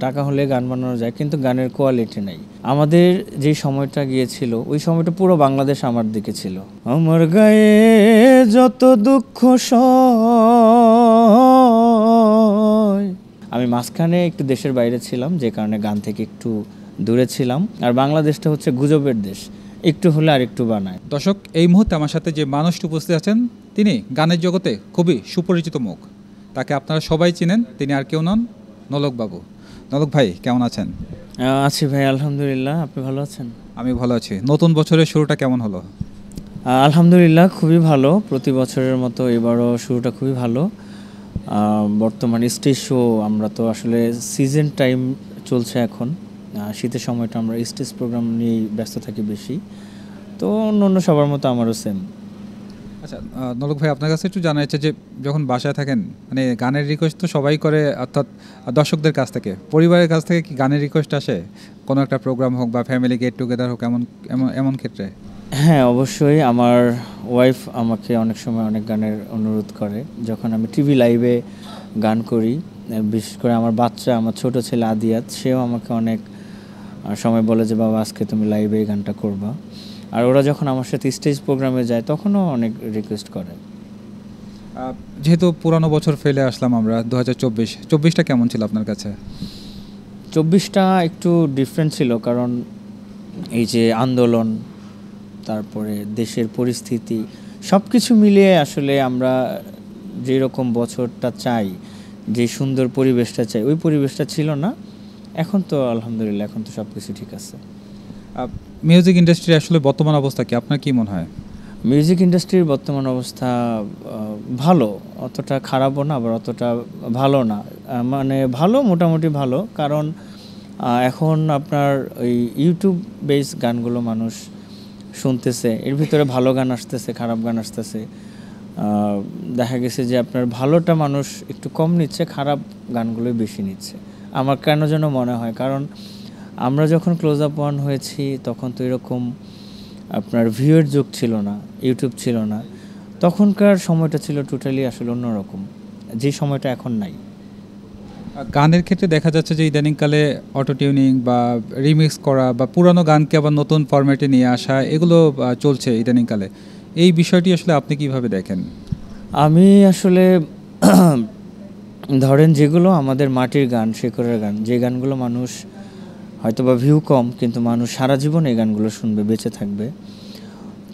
টাকা হলে গান বানানো যায়, কিন্তু গানের কোয়ালিটি নাই। আমাদের যে সময়টা গিয়েছিল ওই সময়টা পুরো বাংলাদেশ আমার দিকে ছিল। আমার গায়ে যত দুঃখ সয়, আমি মাঝখানে একটু দেশের বাইরে ছিলাম, যে কারণে গান থেকে একটু দূরে ছিলাম। আর বাংলাদেশটা হচ্ছে গুজবের দেশ, একটু হলে আর একটু বানায়। দর্শক, এই মুহূর্তে আমার সাথে যে মানুষটি উপস্থিত আছেন তিনি গানের জগতে খুবই সুপরিচিত মুখ। তাকে আপনারা সবাই চিনেন, তিনি আর কেউ নন, নোলক বাবু। নোলক ভাই, কেমন আছেন? আছি ভাই, আলহামদুলিল্লাহ। আপনি ভালো আছেন? আমি ভালো আছি। নতুন বছরের শুরুটা কেমন হলো? আলহামদুলিল্লাহ, খুবই ভালো। প্রতি বছরের মতো এবারও শুরুটা খুবই ভালো। বর্তমানে স্টেজ শো, আমরা তো আসলে সিজন টাইম চলছে এখন, শীতের সময়টা আমরা স্টেজ প্রোগ্রাম নিয়েই ব্যস্ত থাকি বেশি। তো অন্য সবার মতো আমারও সেম। আচ্ছা নোলক ভাই, আপনার কাছে একটু জানা যাচ্ছে যে যখন বাসায় থাকেন, মানে গানের রিকোয়েস্ট তো সবাই করে, অর্থাৎ দর্শকদের কাছ থেকে, পরিবারের কাছ থেকে কি গানের রিকোয়েস্ট আসে? কোনো একটা প্রোগ্রাম হোক বা ফ্যামিলি গেট টুগেদার হোক, এমন এমন এমন ক্ষেত্রে? হ্যাঁ, অবশ্যই। আমার ওয়াইফ আমাকে অনেক সময় অনেক গানের অনুরোধ করে যখন আমি টিভি লাইভে গান করি। বিশেষ করে আমার বাচ্চা, আমার ছোট ছেলে আদিয়াত, সেও আমাকে অনেক সময় বলে যে বাবা আজকে তুমি লাইভে এই গানটা করবা। আর ওরা যখন আমার সাথে স্টেজ প্রোগ্রামে যায় তখনও অনেক রিকোয়েস্ট করে। যেহেতু পুরানো বছর ফেলে আসলাম আমরা, 2024টা কেমন ছিল আপনার কাছে? 24টা একটু ডিফারেন্ট ছিল, কারণ এই যে আন্দোলন, তারপরে দেশের পরিস্থিতি, সব কিছু মিলিয়ে আসলে আমরা যেরকম বছরটা চাই, যে সুন্দর পরিবেশটা চাই, ওই পরিবেশটা ছিল না। এখন তো আলহামদুলিল্লাহ, এখন তো সব কিছু ঠিক আছে। মিউজিক ইন্ডাস্ট্রি আসলে বর্তমান অবস্থা কি, আপনার কি মনে হয়? মিউজিক ইন্ডাস্ট্রির বর্তমান অবস্থা ভালো, অতটা খারাপও না আবার অতটা ভালো না। মানে ভালো, মোটামুটি ভালো। কারণ এখন আপনার ওই ইউটিউব বেস গানগুলো মানুষ শুনতেছে, এর ভিতরে ভালো গান আসতেছে, খারাপ গান আসতেছে। দেখা গেছে যে আপনার ভালোটা মানুষ একটু কম নিচ্ছে, খারাপ গানগুলোই বেশি নিচ্ছে আমার কেন যেন মনে হয়। কারণ আমরা যখন ক্লোজ আপ ওয়ান হয়েছি তখন তো এরকম আপনার ভিউয়ের যুগ ছিল না, ইউটিউব ছিল না। তখনকার সময়টা ছিল টোটালি আসলে অন্যরকম, যে সময়টা এখন নাই। গানের ক্ষেত্রে দেখা যাচ্ছে যে ইদানিংকালে অটো টিউনিং বা রিমিক্স করা বা পুরানো গানকে আবার নতুন ফরম্যাটে নিয়ে আসা, এগুলো চলছে ইদানিংকালে। এই বিষয়টি আসলে আপনি কিভাবে দেখেন? আমি আসলে ধরেন যেগুলো আমাদের মাটির গান, শেকড়ের গান, যে গানগুলো মানুষ হয়তো বা ভিউ কম, কিন্তু মানুষ সারা জীবন এই গানগুলো শুনবে, বেঁচে থাকবে।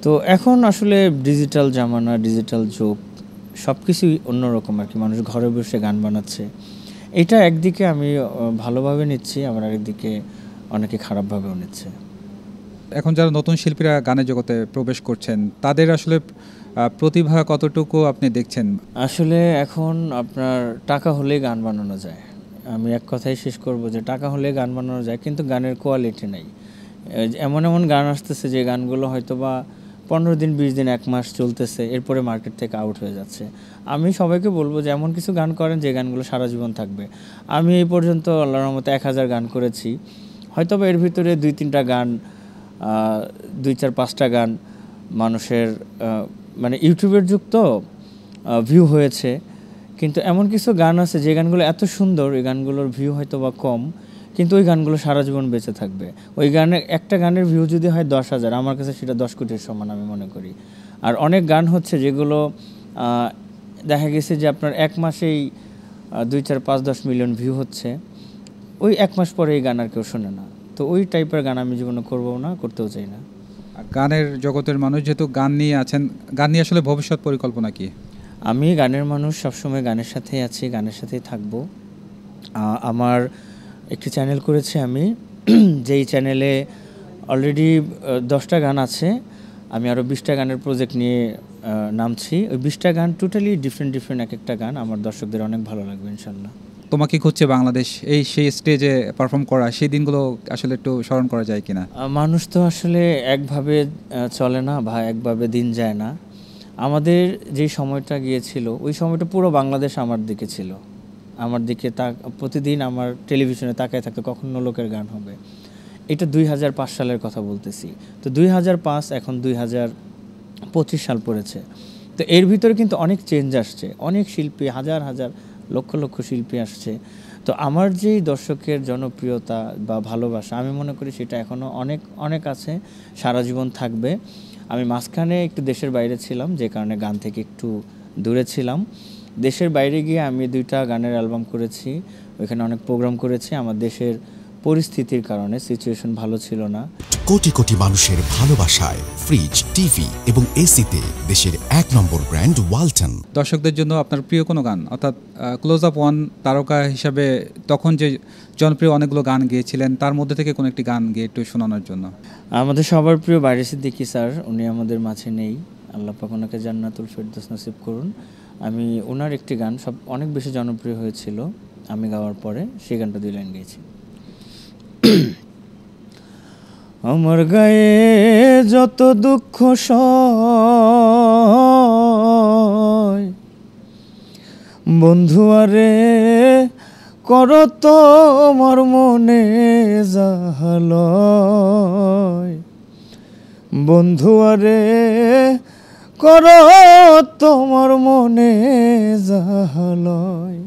তো এখন আসলে ডিজিটাল জামানা, ডিজিটাল যুগ, সব কিছুই অন্যরকম আর কি। মানুষ ঘরে বসে গান বানাচ্ছে, এটা একদিকে আমি ভালোভাবে নিচ্ছি, আবার আরেকদিকে অনেকে খারাপভাবেও নিচ্ছে। এখন যারা নতুন শিল্পীরা গানের জগতে প্রবেশ করছেন, তাদের আসলে প্রতিভা কতটুকু আপনি দেখছেন? আসলে এখন আপনার টাকা হলেই গান বানানো যায়। আমি এক কথাই শেষ করব যে টাকা হলে গান বানানো যায়, কিন্তু গানের কোয়ালিটি নাই। এমন এমন গান আসতেছে যে গানগুলো হয়তো বা 15 দিন, 20 দিন, 1 মাস চলতেছে, এরপরে মার্কেট থেকে আউট হয়ে যাচ্ছে। আমি সবাইকে বলবো যে এমন কিছু গান করেন যে গানগুলো সারা জীবন থাকবে। আমি এই পর্যন্ত আল্লাহর রহমতে 1000 গান করেছি, হয়তো বা এর ভিতরে 2-3টা গান, 2-4-5টা গান মানুষের মানে ইউটিউবের যুগ তো, ভিউ হয়েছে। কিন্তু এমন কিছু গান আছে যে গানগুলো এত সুন্দর, এই গানগুলোর ভিউ হয়তো বা কম, কিন্তু ওই গানগুলো সারা জীবন বেঁচে থাকবে। ওই গানের একটা গানের ভিউ যদি হয় 10,000, আমার কাছে সেটা 10 কোটির সমান আমি মনে করি। আর অনেক গান হচ্ছে যেগুলো দেখা গেছে যে আপনার 1 মাসেই 2-4-5-10 মিলিয়ন ভিউ হচ্ছে, ওই 1 মাস পরে এই গান আর কেউ শোনে না। তো ওই টাইপের গান আমি জীবনে করবো না, করতেও চাই না। গানের জগতের মানুষ যেহেতু গান নিয়ে আছেন, গান নিয়ে আসলে ভবিষ্যৎ পরিকল্পনা কি? আমি গানের মানুষ, সবসময় গানের সাথেই আছি, গানের সাথেই থাকবো। আমার একটি চ্যানেল করেছি আমি, যেই চ্যানেলে অলরেডি 10টা গান আছে। আমি আরও 20টা গানের প্রজেক্ট নিয়ে নামছি। ওই 20টা গান টোটালি ডিফারেন্ট ডিফারেন্ট, এক একটা গান আমার দর্শকদের অনেক ভালো লাগবে ইনশাল্লাহ। তোমাকে খুঁজছে বাংলাদেশ, এই সেই স্টেজে পারফর্ম করা, সেই দিনগুলো আসলে একটু স্মরণ করা যায় কিনা? মানুষ তো আসলে একভাবে চলে না বা একভাবে দিন যায় না। আমাদের যে সময়টা গিয়েছিল ওই সময়টা পুরো বাংলাদেশ আমার দিকে ছিল, আমার দিকে প্রতিদিন আমার টেলিভিশনে তাকায় থাকতো কখন লোকের গান হবে। এটা 2005 সালের কথা বলতেছি। তো 2005, এখন 2025 সাল পড়েছে। তো এর ভিতরে কিন্তু অনেক চেঞ্জ আসছে, অনেক শিল্পী, হাজার হাজার লক্ষ লক্ষ শিল্পী আসছে। তো তো আমার যেই দর্শকের জনপ্রিয়তা বা ভালোবাসা আমি মনে করি সেটা এখনও অনেক অনেক আছে, সারা জীবন থাকবে। আমি মাঝখানে একটু দেশের বাইরে ছিলাম, যে কারণে গান থেকে একটু দূরে ছিলাম। দেশের বাইরে গিয়ে আমি 2টা গানের অ্যালবাম করেছি, ওইখানে অনেক প্রোগ্রাম করেছি। আমার দেশের পরিস্থিতির কারণে সিচুয়েশন ভালো ছিল না। কোটি কোটি মানুষের ভালোবাসায় ফ্রিজ, টিভি এবং এসিতে দেশের 1 নম্বর ব্র্যান্ড ওয়ালটন। দর্শকদের জন্য আপনার প্রিয় কোনো গান, অর্থাৎ ক্লোজ আপ ওয়ান তারকা হিসাবে তখন যে জনপ্রিয় অনেকগুলো গান গেয়েছিলেন, তার মধ্যে থেকে কোনো একটি গান গেয়ে একটু শোনানোর জন্য। আমাদের সবার প্রিয় বাইরে সিদ্দিকী স্যার, উনি আমাদের মাঝে নেই, আল্লাহ পাক ওনাকে জান্নাতুল ফেরদৌস নসিব করুন। আমি ওনার একটি গান অনেক বেশি জনপ্রিয় হয়েছিল আমি গাওয়ার পরে, সেই গানটা 2 লাইন গেয়েছি। আমার গায়ে যত দুঃখ সয়, বন্ধু আরে কর তোমার মনে জাহালয়, বন্ধু আরে কর তোমার মনে জাহালয়।